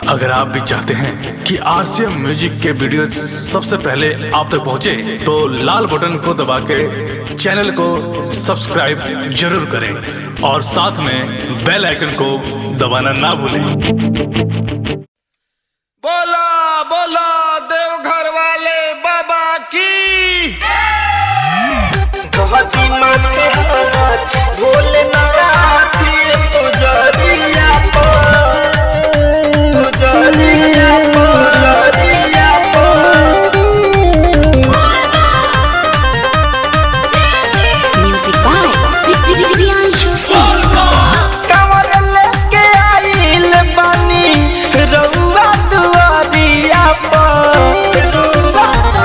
अगर आप भी चाहते हैं कि आरसीएम म्यूजिक के वीडियो सबसे पहले आप तक पहुंचे, तो लाल बटन को दबा के चैनल को सब्सक्राइब जरूर करें और साथ में बेल आइकन को दबाना ना भूलें। बोला बोला देवघर वाले बाबा की। गहती माथे हाथ भोलेनाथ पुजरिया Music by Priyanshu Singh. कमर लेके आइल बानी रउआ दुआरिया पर।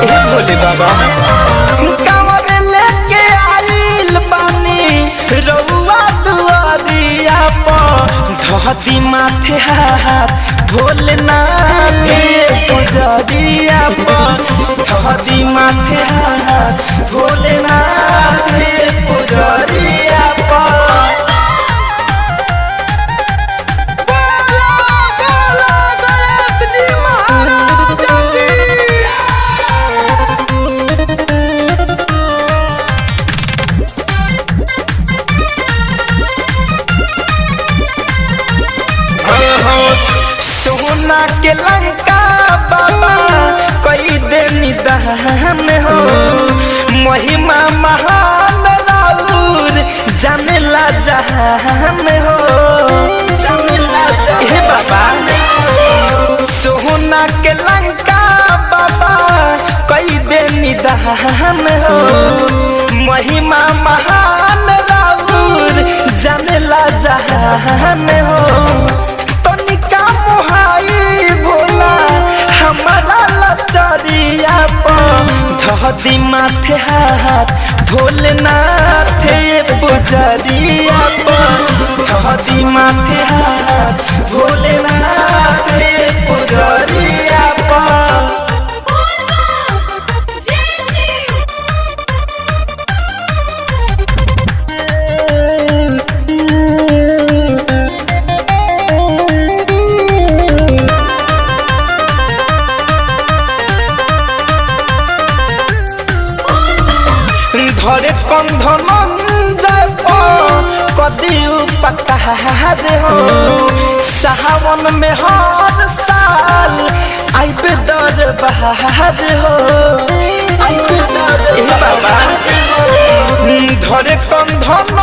हे भोले बाबा कमर लेके आइल बानी रउआ दुआरिया पर। धहती माथे हाथ भोलेनाथ पुजरिया पर। धहती माथे हाथ भोलेनाथ पुजरिया पर। सोना के लंका बाबा कई देनी दहन हो। महिमा महान राउर जानेला जहान हो। हे बाबा सोना के लंका बाबा कई देनी दहन हो। महिमा महान राउर जानेला जहान हो। तनिका मोहाई भोला हमारा लचरिया पर। धहती माथे हाथ भोलेनाथ पुजरिया पर। धहती माथे हाथ भोलेनाथ पुजरिया पर। धरे कंधन कदी उपकार हो। सावन में हर साल आइबे दरबार हो। बाबा धरे कंधन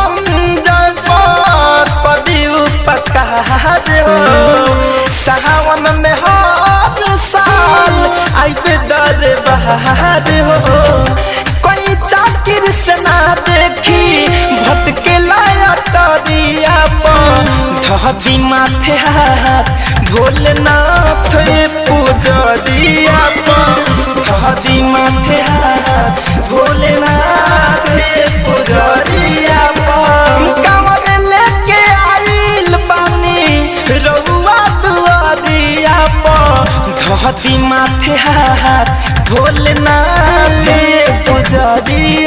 कदी उपकार हो। सावन में हर साल आइबे दरबार हो। चाकिर से ना देखी भटके लाया तरिया पर। धहती माथे हाथ भोलेनाथ पुजरिया पर। धहती माथे हाथ भोलेनाथ पुजरिया पर। कमर लेके आइल बानी रउआ दुआरिया पर। धहती माथे हाथ भोलेनाथ पुजरिया